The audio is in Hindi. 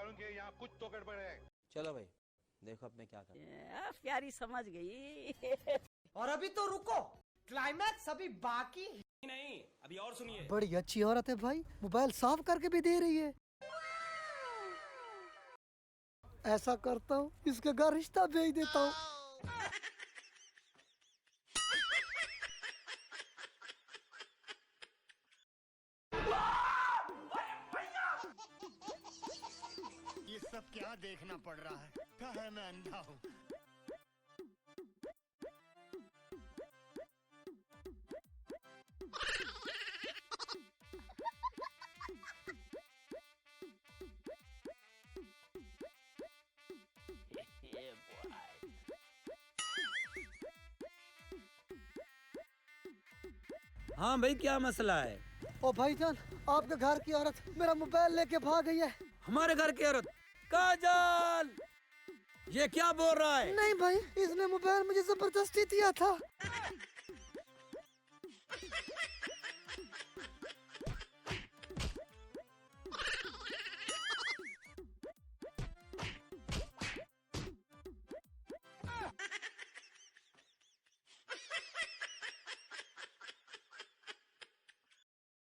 मालूम कि यहाँ कुछ तो गड़बड़ है। चलो भाई देखो अब मैं क्या कर। प्यारी समझ गई। और अभी तो रुको, क्लाइमैक्स अभी बाकी है। नहीं, अभी और सुनिए। बड़ी अच्छी औरत है भाई, मोबाइल साफ करके भी दे रही है। ऐसा करता हूँ, इसके घर रिश्ता भेज देता हूँ। ये सब क्या देखना पड़ रहा है? क्या है, मैं अंधा हूँ। हाँ भाई क्या मसला है? ओ भाईजान, आपके घर की औरत मेरा मोबाइल लेके भाग गई है। हमारे घर की औरत? काजल, ये क्या बोल रहा है? नहीं भाई, इसने मोबाइल मुझे जबरदस्ती दिया था।